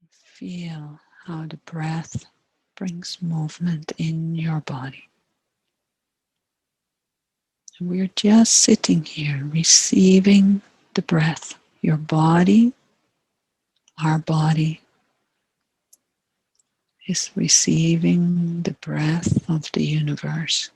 Feel how the breath brings movement in your body. And we're just sitting here receiving the breath. Your body, our body, is receiving the breath of the universe.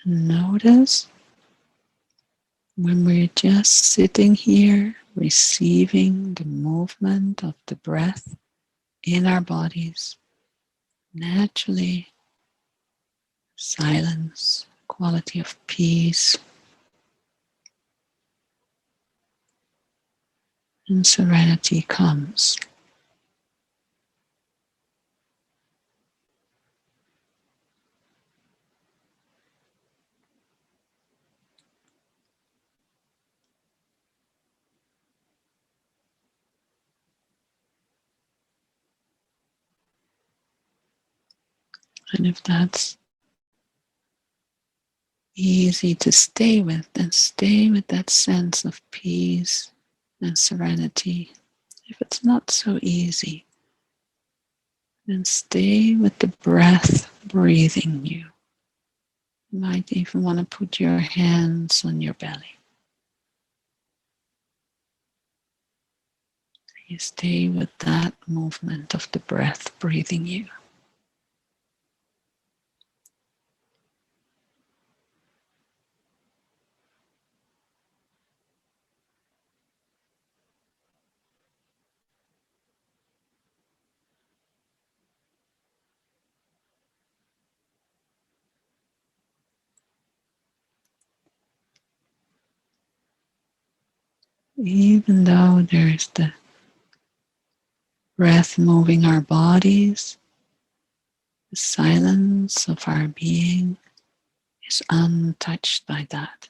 Notice when we're just sitting here receiving the movement of the breath in our bodies, naturally silence, quality of peace, and serenity comes. And if that's easy to stay with, then stay with that sense of peace and serenity. If it's not so easy, then stay with the breath breathing you. You might even want to put your hands on your belly. You stay with that movement of the breath breathing you. Even though there's the breath moving our bodies, the silence of our being is untouched by that.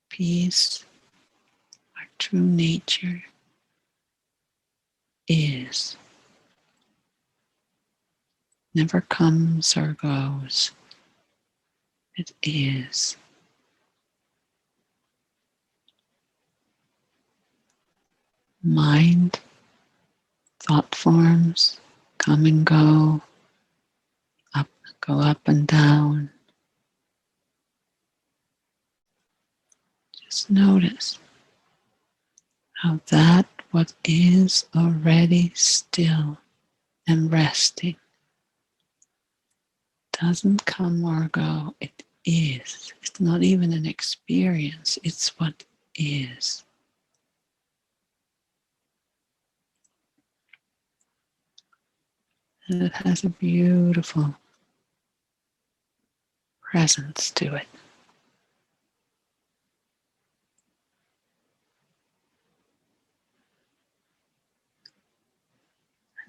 Peace, our true nature, is. Never comes or goes. It is. Mind, thought forms, come and go up and down. Just notice how that what is already still and resting doesn't come or go. It is. It's not even an experience. It's what is. And it has a beautiful presence to it.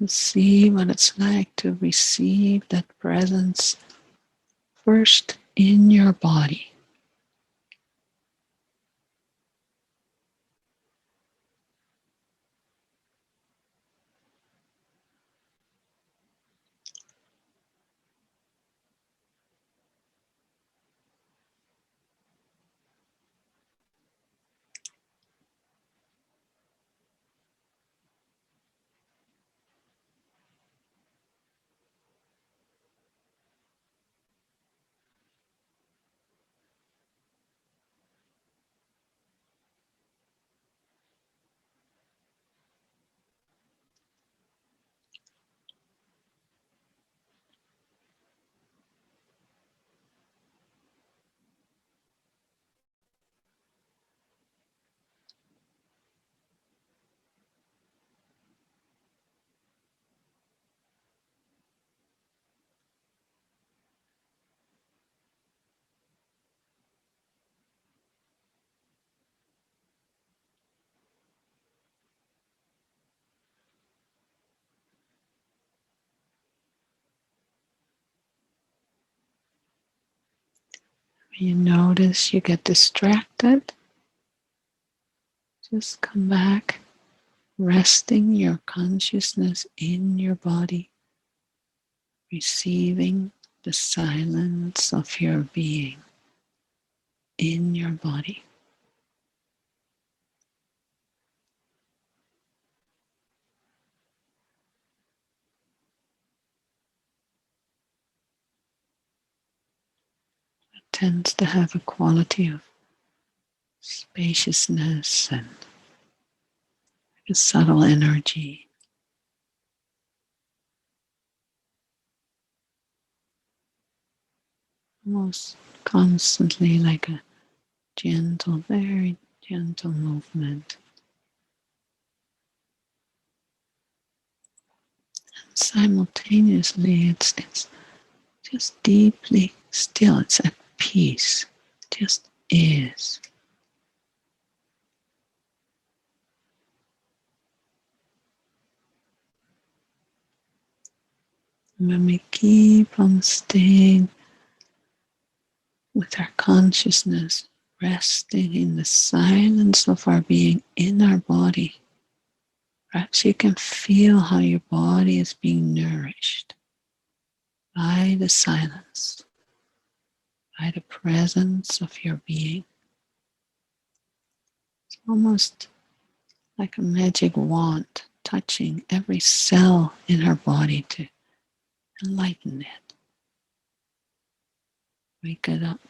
And see what it's like to receive that presence first in your body. When you notice you get distracted, just come back, resting your consciousness in your body, receiving the silence of your being in your body. It tends to have a quality of spaciousness and a subtle energy, almost constantly like a gentle, very gentle movement. And simultaneously, it's just deeply still. It's at peace. It just is. And when we keep on staying with our consciousness, resting in the silence of our being in our body, perhaps you can feel how your body is being nourished by the silence, by the presence of your being. It's almost like a magic wand touching every cell in her body to enlighten it, wake it up.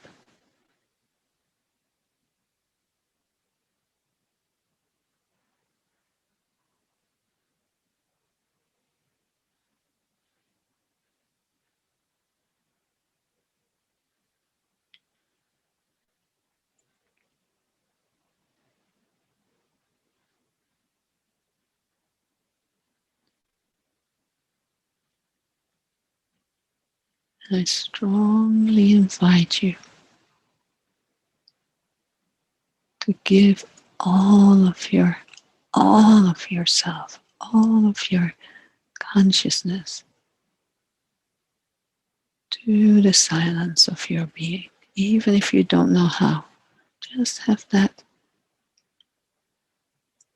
And I strongly invite you to give all of yourself, all of your consciousness to the silence of your being, even if you don't know how. Just have that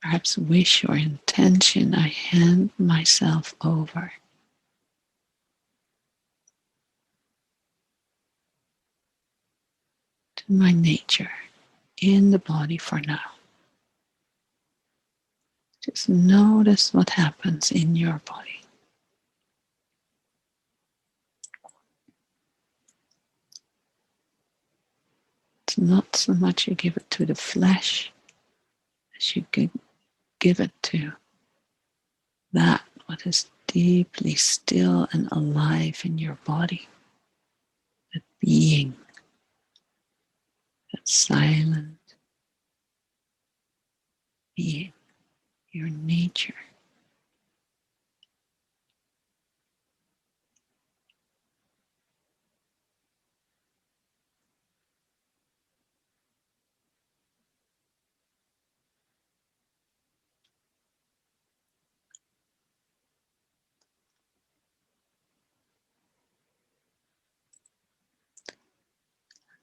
perhaps wish or intention. I hand myself over to my nature in the body for now. Just notice what happens in your body. It's not so much you give it to the flesh as you give it to that what is deeply still and alive in your body. That being, that silent being, your nature.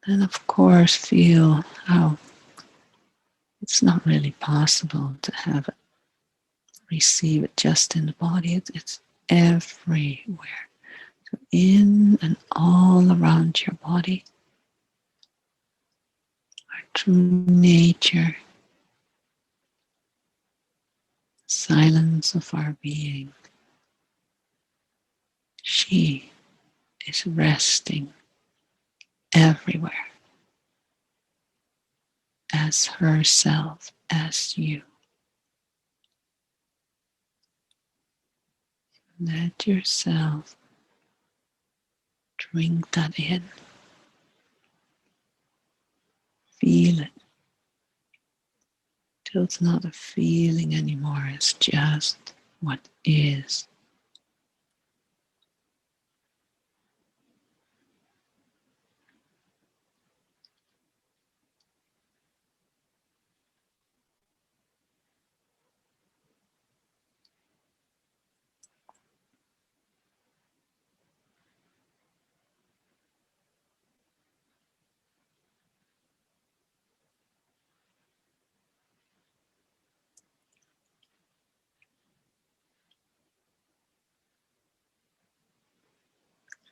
Then of course feel how it's not really possible to have it, receive it just in the body. It's everywhere. So in and all around your body, our true nature, silence of our being. She is resting everywhere as herself, as you. Let yourself drink that in. Feel it till it's not a feeling anymore. It's just what is.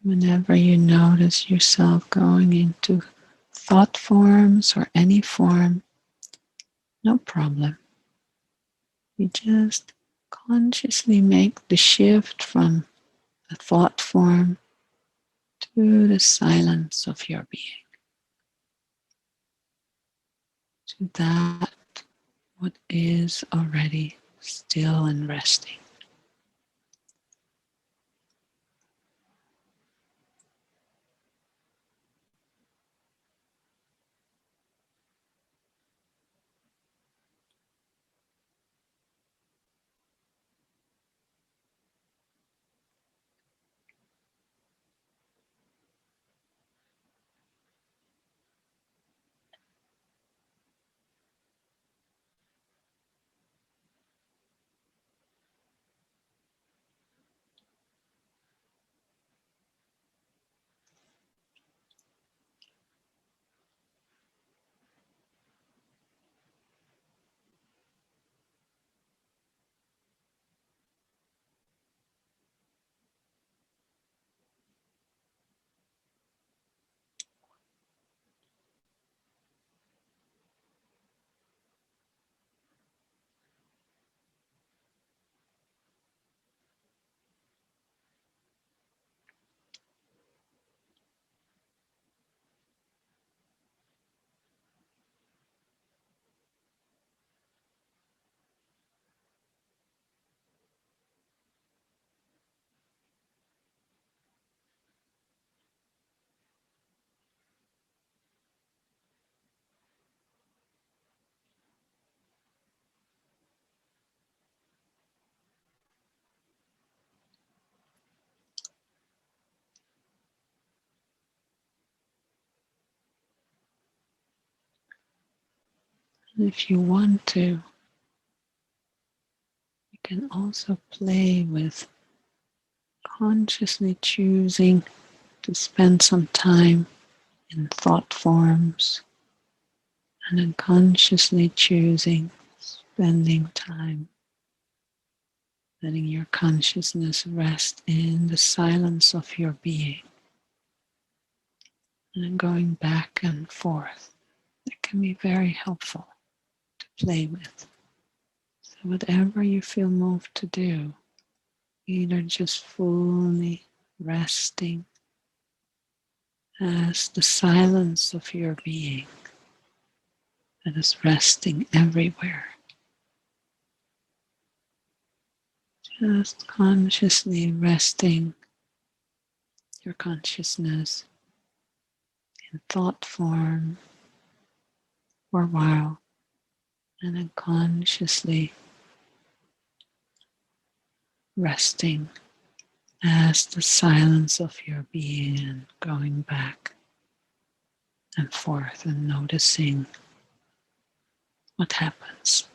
Whenever you notice yourself going into thought forms or any form, no problem. You just consciously make the shift from the thought form to the silence of your being, to that what is already still and resting. And if you want to, you can also play with consciously choosing to spend some time in thought forms and unconsciously choosing spending time letting your consciousness rest in the silence of your being and then going back and forth. It can be very helpful to play with. So whatever you feel moved to do, either just fully resting as the silence of your being that is resting everywhere. Just consciously resting your consciousness in thought form for a while, and then consciously resting as the silence of your being and going back and forth and noticing what happens.